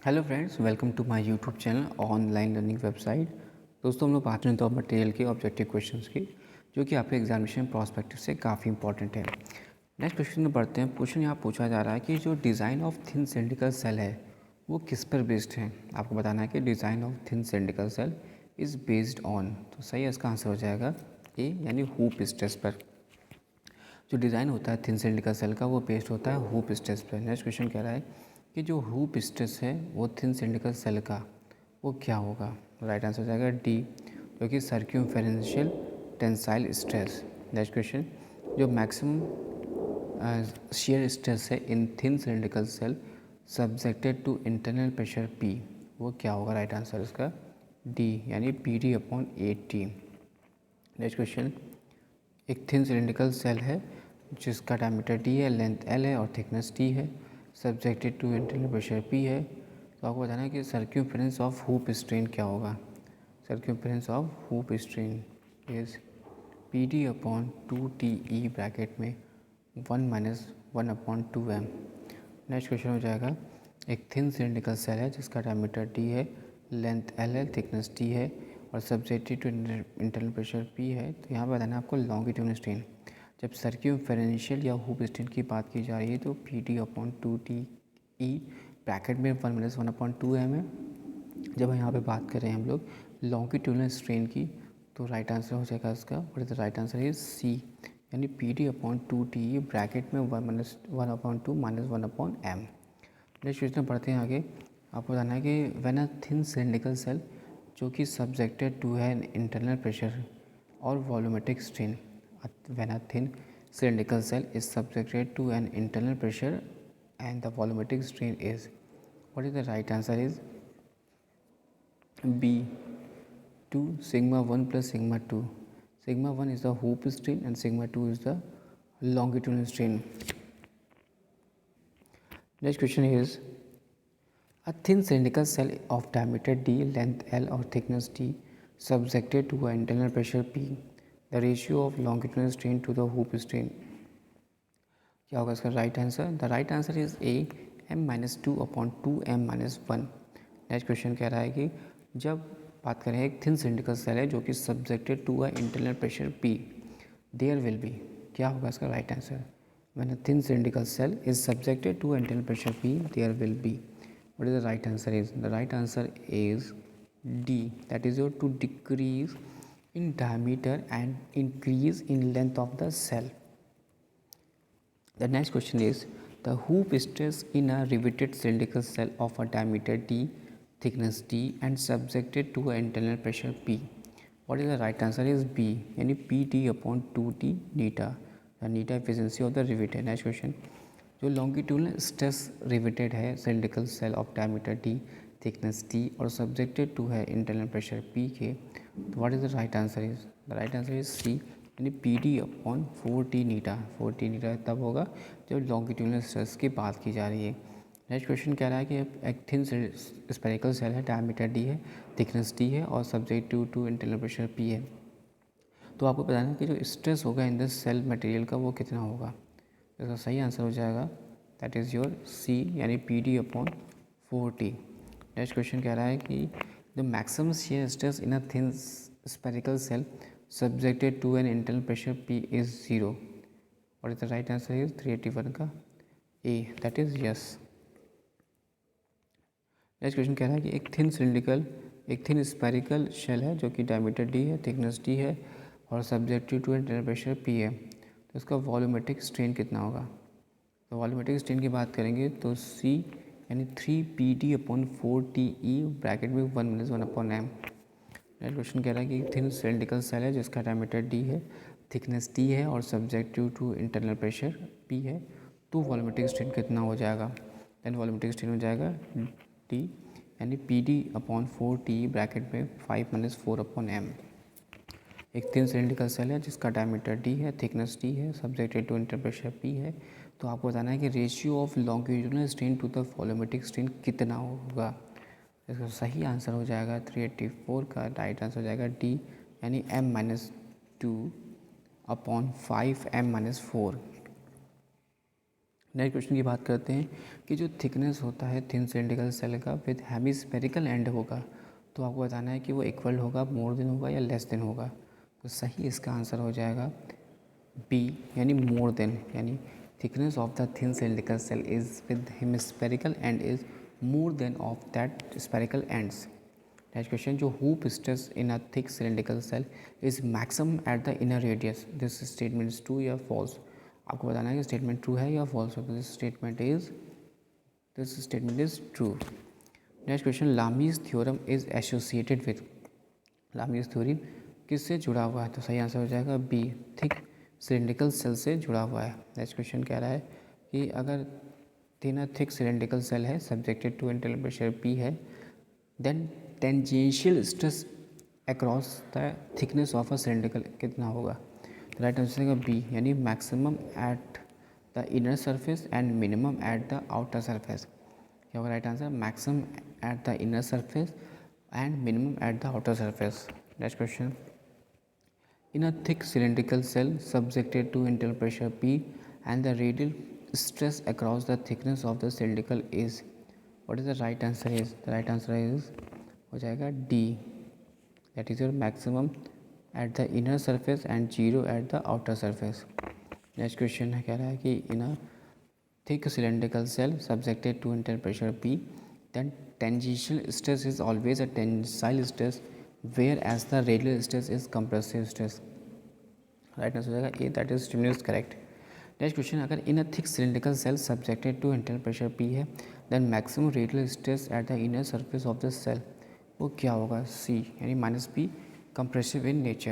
Hello friends, welcome to my YouTube channel online learning website. दोस्तों, हम लोग बात करें तो मटेरियल के ऑब्जेक्टिव क्वेश्चंस की, जो कि आपके एग्जामिनेशन प्रोस्पेक्टिव से काफ़ी इंपॉर्टेंट है। नेक्स्ट क्वेश्चन में बढ़ते हैं। क्वेश्चन यहाँ पूछा जा रहा है कि जो design of thin cylindrical shell है वो किस पर बेस्ड है। आपको बताना है कि design of thin cylindrical shell is based on, तो सही है इसका आंसर हो जाएगा ए, यानी हूप स्ट्रेस पर। जो डिज़ाइन होता है थिन सिलिंड्रिकल सेल का वो बेस्ड होता है हूप स्ट्रेस पर। नेक्स्ट क्वेश्चन कह रहा है कि जो हूप स्ट्रेस है वो थिन सिलिंड्रिकल सेल का वो क्या होगा। राइट आंसर हो जाएगा डी, जो कि circumferential tensile stress. Next question, जो मैक्सिमम shear स्ट्रेस है in thin cylindrical shell subjected to internal pressure P, वो क्या होगा। राइट आंसर इसका डी, यानी PD/80। नेक्स्ट क्वेश्चन, एक थिन सिलिंड्रिकल सेल है जिसका डायमीटर D है, लेंथ L है और थिकनेस T है, subjected to internal pressure P है। तो आपको बताना है कि सर्क्यूमफेरेंस ऑफ हूप स्ट्रेन क्या होगा। Circumference of hoop strain is PD/2TE bracket में 1-1/2m। नेक्स्ट क्वेश्चन हो जाएगा, एक थिन सिलिंड्रिकल सेल है जिसका डायमीटर D है, लेंथ L है, थिकनेस T है और subjected to internal pressure P है। तो यहाँ पर बताना है आपको लॉन्गिट्यूडनल स्ट्रेन। जब सर्क्यूमफेरेंशियल या हूप स्ट्रेन की बात की जा रही है तो PD/2TE ब्रैकेट में 1-1/2m है। जब यहाँ पे बात कर रहे हैं हम लोग लॉन्गिट्यूडनल स्ट्रेन की, तो राइट आंसर हो जाएगा इसका, और the right answer is C, यानी PD/2TE ब्रैकेट में 1/2 - 1/m। नेक्स्ट क्वेश्चन पढ़ते हैं आगे। आपको बताना है कि when a thin cylindrical shell जो कि सब्जेक्टेड टू है इंटरनल प्रेशर और volumetric strain, when a thin cylindrical shell is subjected to an internal pressure and the volumetric strain is, what is the right answer is B, 2 sigma 1 plus sigma 2. Sigma 1 is the hoop strain and sigma 2 is the longitudinal strain. Next question is, a thin cylindrical cell of diameter D, length L or thickness T subjected to an internal pressure P, the ratio of longitudinal strain to the hoop strain, क्या होगा इसका right answer. The right answer is a, m-2/2m-1। Next question कह रहा है कि जब बात करें एक थिन सिलिंड्रिकल सेल है जो कि subjected to a internal pressure P, there will be, क्या होगा इसका right answer. When a thin cylindrical shell is subjected to internal pressure P, there will be, what is the right answer is, the right answer is D, that is your two decrease in diameter and increase in length of the shell. The next question is, the hoop stress in a riveted cylindrical cell of a diameter D, thickness T and subjected to an internal pressure P. What is the right answer is B, यानी PT/2T neta, the neta efficiency of the riveted. Next question, जो longitudinal stress riveted है cylindrical cell of diameter D, thickness T और subjected to है internal pressure P के, तो what is the right answer is, the right answer is C, यानी PD/4T नीटा। 4T नीटा तब होगा जब लॉन्गिट्यूडनल स्ट्रेस की बात की जा रही है। नेक्स्ट क्वेश्चन कह रहा है कि एक थिन स्पेरिकल सेल है, डायमीटर D है, थिकनेस T है और subject to internal pressure P है। तो आपको बताना है कि जो स्ट्रेस होगा इन द सेल मटेरियल का वो कितना होगा। इसका सही आंसर हो जाएगा, दैट इज़ योर सी, यानी PD/4T। नेक्स्ट क्वेश्चन कह रहा है कि the maximum shear stress in a thin spherical shell subjected to an internal pressure P is 0. What is the right answer is 381 का A, that is yes. Next question कह रहा है कि एक थिन स्पेरिकल शेल है जो कि diameter D है, थिकनेस T है और subjected to internal pressure P है, तो इसका वॉल्यूमेट्रिक स्ट्रेन कितना होगा। तो वॉल्यूमेट्रिक स्ट्रेन की बात करेंगे तो C, यानी 3PD/4TE ब्रैकेट में 1-1/m। नेक्स्ट क्वेश्चन कह रहा है कि थिन सिलिंड्रिकल सेल है जिसका डायमीटर D है, थिकनेस T है और subjective to internal pressure P है, तो वॉल्यूमेट्रिक स्ट्रेन कितना हो जाएगा। देन वॉल्यूमेट्रिक स्ट्रेन हो जाएगा T, यानी PD/4T ब्रैकेट में 5-4/m। एक थिन सिलिंड्रिकल सेल है जिसका डायमीटर D है, थिकनेस T है, subjected to internal pressure P है, तो आपको बताना है कि ratio of longitudinal strain to the volumetric strain कितना होगा। इसका सही आंसर हो जाएगा 384 का राइट आंसर हो जाएगा डी, यानी m-2/5m-4। नेक्स्ट क्वेश्चन की बात करते हैं कि जो थिकनेस होता है थिन सिलिंड्रिकल सेल का विद हेमिस्फेरिकल एंड होगा, तो आपको बताना है कि वो इक्वल होगा, मोर देन होगा या लेस देन होगा। तो सही इसका आंसर हो जाएगा बी, यानी मोर देन, यानी thickness of the thin cylindrical shell is with hemispherical end is more than of that spherical ends. Next question, जो hoop stress in a thick cylindrical cell is maximum at the inner radius, this statement is true या false। आपको बताना है कि statement true है या false है। तो this statement is true. Next question, Lami's theorem is associated with, Lami's theorem किससे जुड़ा हुआ है? तो सही आंसर हो जाएगा बी, थिक सिलिंड्रिकल सेल से जुड़ा हुआ है। नेक्स्ट क्वेश्चन कह रहा है कि अगर थिन थिक सिलिंड्रिकल सेल है subjected to internal pressure P है, then tangential stress across the thickness of a cylindrical कितना होगा? तो राइट आंसर है बी, यानी maximum at the inner surface and minimum at the outer surface. क्या होगा right answer? Maximum at the inner surface and minimum at the outer surface. Next question, in a thick cylindrical shell subjected to internal pressure P and the radial stress across the thickness of the cylindrical is, what is the right answer is? The right answer is हो जाएगा D, that is your maximum at the inner surface and 0 at the outer surface। Next question है कह रहा है कि इन अ thick cylindrical cell subjected to internal pressure P, then tangential stress is always a tensile stress whereas the radial stress is compressive stress। Right answer हो जाएगा A, that is stimulus correct. Next question, अगर in a thick cylindrical shell subjected to internal pressure P है, then maximum radial stress at the inner surface of the shell, वो क्या होगा? सी, यानी -P, compressive in nature.